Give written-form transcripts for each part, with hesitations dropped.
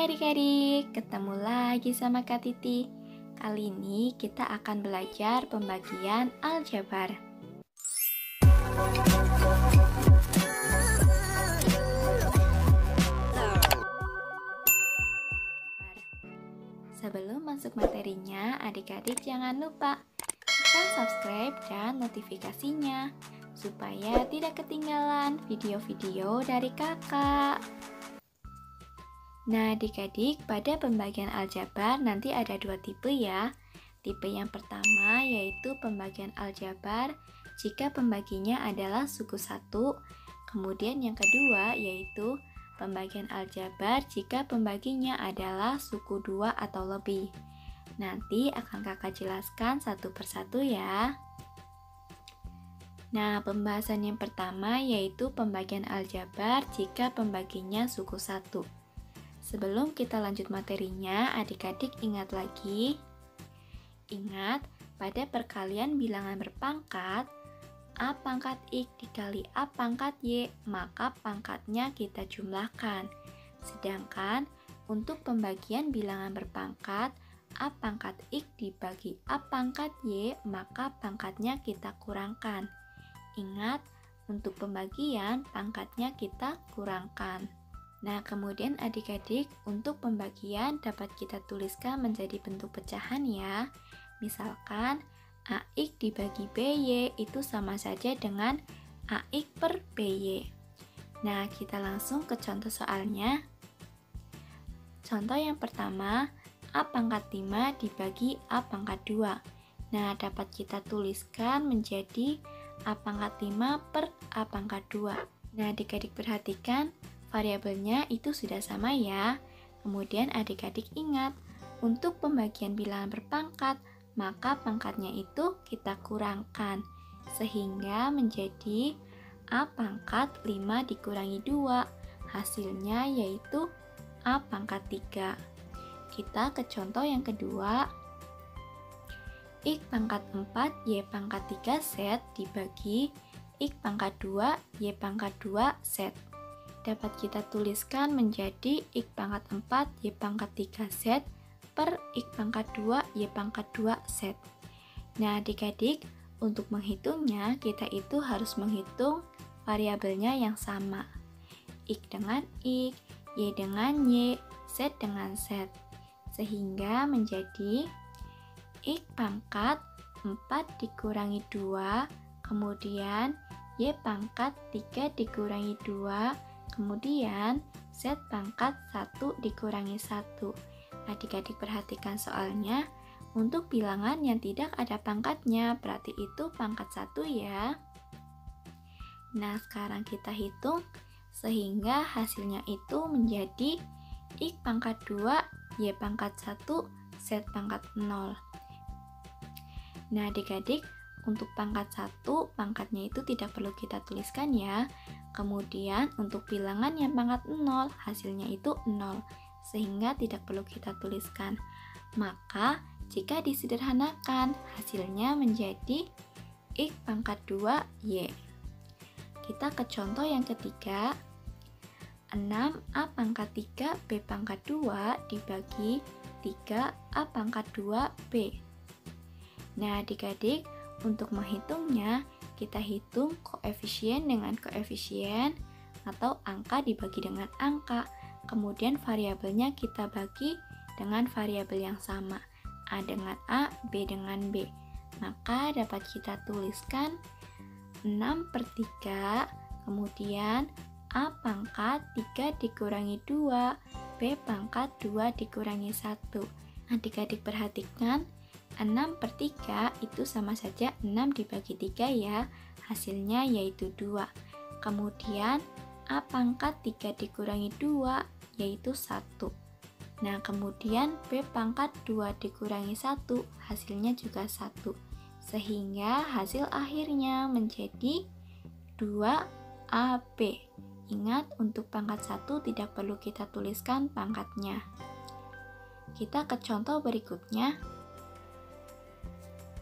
Hai adik-adik, ketemu lagi sama Kak Titi. Kali ini kita akan belajar pembagian aljabar. Sebelum masuk materinya, adik-adik jangan lupa tekan subscribe dan notifikasinya supaya tidak ketinggalan video-video dari kakak. Nah adik-adik, pada pembagian aljabar nanti ada dua tipe ya. Tipe yang pertama yaitu pembagian aljabar jika pembaginya adalah suku 1. Kemudian yang kedua yaitu pembagian aljabar jika pembaginya adalah suku 2 atau lebih. Nanti akan kakak jelaskan satu persatu ya. Nah, pembahasan yang pertama yaitu pembagian aljabar jika pembaginya suku 1. Sebelum kita lanjut materinya, adik-adik ingat lagi. Ingat, pada perkalian bilangan berpangkat, A pangkat X dikali A pangkat Y, maka pangkatnya kita jumlahkan. Sedangkan, untuk pembagian bilangan berpangkat, A pangkat X dibagi A pangkat Y, maka pangkatnya kita kurangkan. Ingat, untuk pembagian, pangkatnya kita kurangkan. Nah, kemudian adik-adik, untuk pembagian dapat kita tuliskan menjadi bentuk pecahan ya. Misalkan, AX dibagi BY itu sama saja dengan AX per BY. Nah, kita langsung ke contoh soalnya. Contoh yang pertama, A pangkat 5 dibagi A pangkat 2. Nah, dapat kita tuliskan menjadi A pangkat 5 per A pangkat 2. Nah, adik-adik perhatikan, variabelnya itu sudah sama ya. Kemudian adik-adik ingat, untuk pembagian bilangan berpangkat, maka pangkatnya itu kita kurangkan. Sehingga menjadi A pangkat 5 dikurangi 2. Hasilnya yaitu A pangkat 3. Kita ke contoh yang kedua. X pangkat 4 Y pangkat 3 set dibagi X pangkat 2 Y pangkat 2 set. Dapat kita tuliskan menjadi X pangkat 4 Y pangkat 3 set per X pangkat 2 Y pangkat 2 set. Nah adik-adik, untuk menghitungnya kita itu harus menghitung variabelnya yang sama. X dengan X, Y dengan Y, set dengan set. Sehingga menjadi X pangkat 4 dikurangi 2, kemudian Y pangkat 3 dikurangi 2, kemudian Z pangkat 1 dikurangi 1. Adik-adik perhatikan soalnya, untuk bilangan yang tidak ada pangkatnya, berarti itu pangkat 1 ya. Nah, sekarang kita hitung, sehingga hasilnya itu menjadi X pangkat 2, Y pangkat 1, Z pangkat 0. Nah, adik-adik, untuk pangkat 1, pangkatnya itu tidak perlu kita tuliskan ya. Kemudian untuk bilangan yang pangkat 0, hasilnya itu 0, sehingga tidak perlu kita tuliskan. Maka jika disederhanakan, hasilnya menjadi X pangkat 2 Y. Kita ke contoh yang ketiga. 6A pangkat 3 B pangkat 2 dibagi 3A pangkat 2 B. Nah adik-adik, untuk menghitungnya, kita hitung koefisien dengan koefisien atau angka dibagi dengan angka. Kemudian variabelnya kita bagi dengan variabel yang sama. A dengan A, B dengan B. Maka dapat kita tuliskan 6 per 3, kemudian A pangkat 3 dikurangi 2, B pangkat 2 dikurangi 1. Adik-adik perhatikan, 6 per 3 itu sama saja 6 dibagi 3 ya, hasilnya yaitu 2. Kemudian A pangkat 3 dikurangi 2 yaitu 1. Nah kemudian B pangkat 2 dikurangi 1, hasilnya juga 1. Sehingga hasil akhirnya menjadi 2AB. Ingat, untuk pangkat 1 tidak perlu kita tuliskan pangkatnya. Kita ke contoh berikutnya.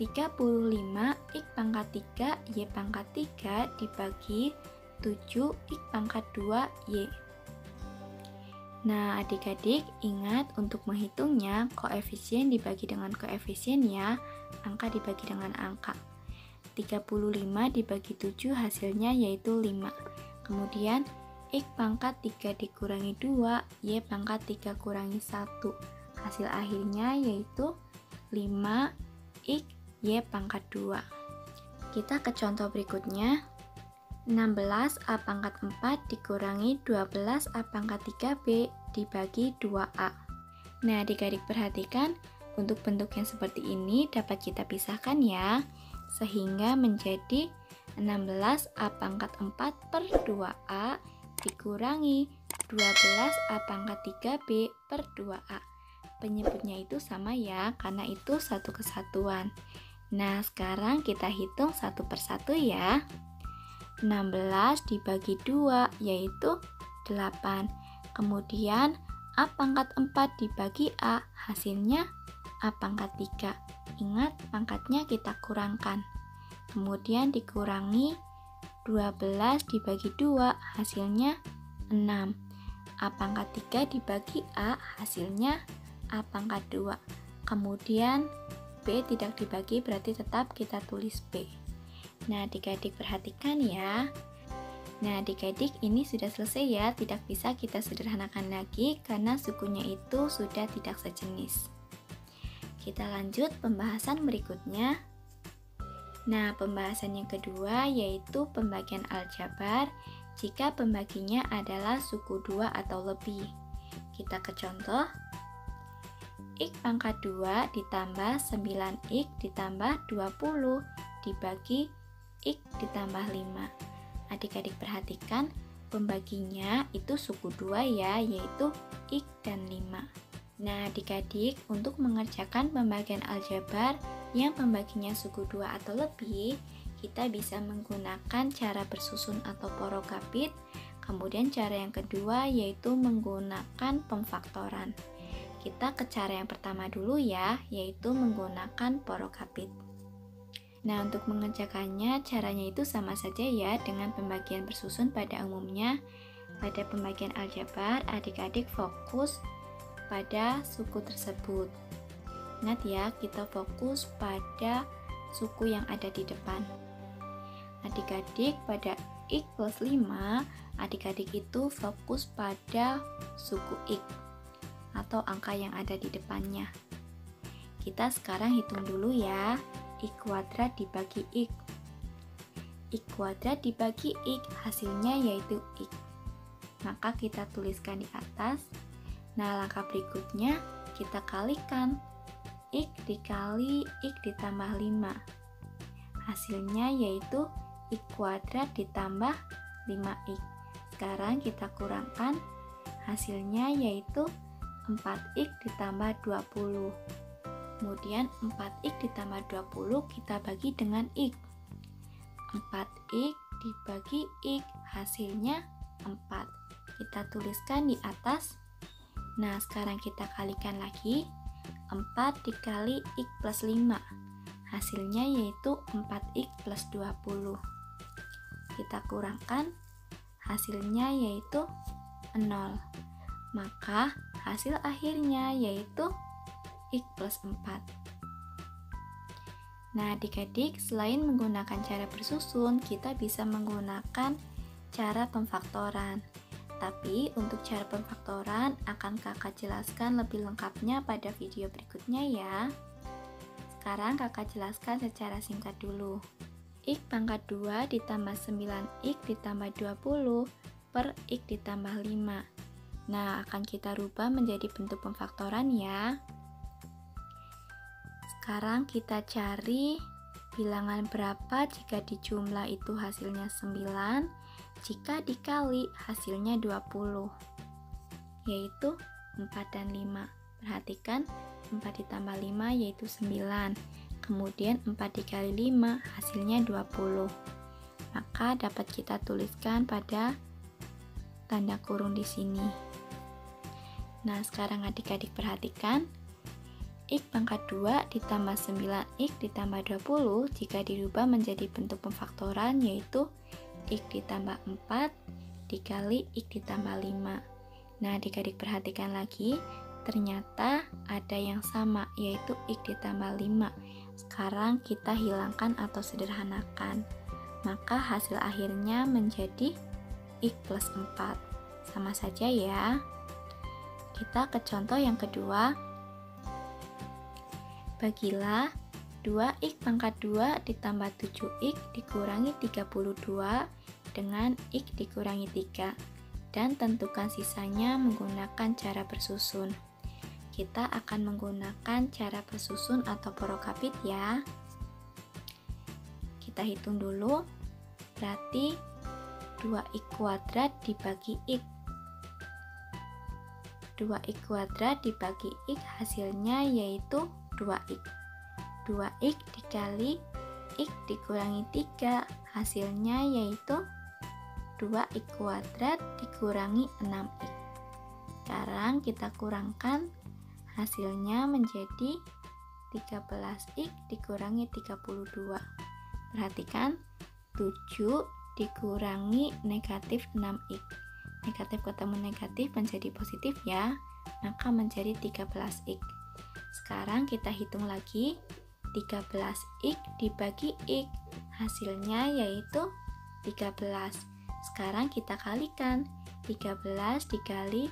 35 X pangkat 3 Y pangkat 3 dibagi 7 X pangkat 2 Y. Nah, adik-adik ingat untuk menghitungnya, koefisien dibagi dengan koefisien ya, angka dibagi dengan angka. 35 dibagi 7 hasilnya yaitu 5. Kemudian, X pangkat 3 dikurangi 2, Y pangkat 3 kurangi 1. Hasil akhirnya yaitu 5X Y pangkat 2. Kita ke contoh berikutnya. 16 A pangkat 4 dikurangi 12 A pangkat 3B dibagi 2A. Nah, adik-adik perhatikan, untuk bentuk yang seperti ini dapat kita pisahkan ya, sehingga menjadi 16 A pangkat 4 per 2A dikurangi 12 A pangkat 3B per 2A. Penyebutnya itu sama ya, karena itu satu kesatuan. Nah, sekarang kita hitung satu persatu ya. 16 dibagi 2 yaitu 8. Kemudian A pangkat 4 dibagi A, hasilnya A pangkat 3. Ingat, pangkatnya kita kurangkan. Kemudian dikurangi 12 dibagi 2, hasilnya 6. A pangkat 3 dibagi A, hasilnya A pangkat 2. Kemudian B tidak dibagi, berarti tetap kita tulis B. Nah, adik-adik perhatikan ya. Nah, adik-adik ini sudah selesai ya, tidak bisa kita sederhanakan lagi karena sukunya itu sudah tidak sejenis. Kita lanjut pembahasan berikutnya. Nah, pembahasan yang kedua yaitu pembagian aljabar jika pembaginya adalah suku 2 atau lebih. Kita ke contoh. X pangkat 2 ditambah 9X ditambah 20 dibagi X ditambah 5. Adik-adik perhatikan, pembaginya itu suku 2 ya, yaitu X dan 5. Nah, adik-adik untuk mengerjakan pembagian aljabar yang pembaginya suku 2 atau lebih, kita bisa menggunakan cara bersusun atau porokapit. Kemudian cara yang kedua yaitu menggunakan pemfaktoran. Kita ke cara yang pertama dulu ya, yaitu menggunakan porokapit. Nah, untuk mengerjakannya caranya itu sama saja ya dengan pembagian bersusun pada umumnya. Pada pembagian aljabar, adik-adik fokus pada suku tersebut. Ingat ya, kita fokus pada suku yang ada di depan. Adik-adik pada X plus 5, adik-adik itu fokus pada suku X atau angka yang ada di depannya. Kita sekarang hitung dulu ya. X kuadrat dibagi X. X kuadrat dibagi X, hasilnya yaitu X. Maka kita tuliskan di atas. Nah, langkah berikutnya kita kalikan. X dikali X ditambah 5. Hasilnya yaitu X kuadrat ditambah 5X. Sekarang kita kurangkan. Hasilnya yaitu 4X ditambah 20. Kemudian 4X ditambah 20 kita bagi dengan X. 4X dibagi X, hasilnya 4. Kita tuliskan di atas. Nah, sekarang kita kalikan lagi. 4 dikali X plus 5. Hasilnya yaitu 4X plus 20. Kita kurangkan. Hasilnya yaitu 0. Maka hasil akhirnya yaitu X plus 4. Nah, adik-adik, selain menggunakan cara bersusun, kita bisa menggunakan cara pemfaktoran. Tapi untuk cara pemfaktoran akan kakak jelaskan lebih lengkapnya pada video berikutnya ya. Sekarang kakak jelaskan secara singkat dulu. X pangkat 2 ditambah 9X ditambah 20 per X ditambah 5. Nah, akan kita rubah menjadi bentuk pemfaktoran ya. Sekarang kita cari bilangan berapa jika dijumlah itu hasilnya 9, jika dikali hasilnya 20, yaitu 4 dan 5. Perhatikan, 4 ditambah 5 yaitu 9. Kemudian 4 dikali 5 hasilnya 20. Maka dapat kita tuliskan pada tanda kurung di sini. Nah, sekarang adik-adik perhatikan. X pangkat 2 ditambah 9X ditambah 20 jika dirubah menjadi bentuk pemfaktoran yaitu X ditambah 4 dikali X ditambah 5. Nah, adik-adik perhatikan lagi, ternyata ada yang sama, yaitu X ditambah 5. Sekarang kita hilangkan atau sederhanakan. Maka hasil akhirnya menjadi X plus 4. Sama saja ya. Kita ke contoh yang kedua. Bagilah 2x pangkat 2 ditambah 7x dikurangi 32 dengan x dikurangi 3. Dan tentukan sisanya menggunakan cara bersusun. Kita akan menggunakan cara bersusun atau porokapit ya. Kita hitung dulu, berarti 2x kuadrat dibagi x. 2x kuadrat dibagi x hasilnya yaitu 2x. 2x dikali x dikurangi 3 hasilnya yaitu 2x kuadrat dikurangi 6x. Sekarang kita kurangkan, hasilnya menjadi 13x dikurangi 32. Perhatikan, 7 dikurangi negatif 6x. Negatif ketemu negatif menjadi positif ya, maka menjadi 13x. Sekarang kita hitung lagi, 13x dibagi x, hasilnya yaitu 13. Sekarang kita kalikan, 13 dikali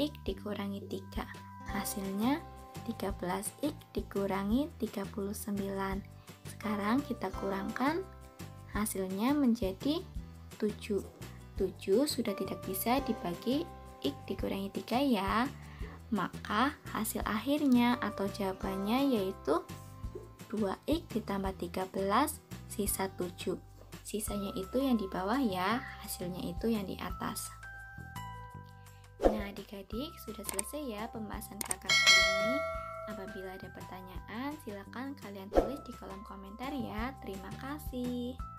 x dikurangi 3, hasilnya 13x dikurangi 39. Sekarang kita kurangkan, hasilnya menjadi 7. 7 sudah tidak bisa dibagi x dikurangi 3 ya. Maka hasil akhirnya atau jawabannya yaitu 2x ditambah 13 sisa 7. Sisanya itu yang di bawah ya, hasilnya itu yang di atas. Nah, adik-adik sudah selesai ya pembahasan kakak kali ini. Apabila ada pertanyaan, silakan kalian tulis di kolom komentar ya. Terima kasih.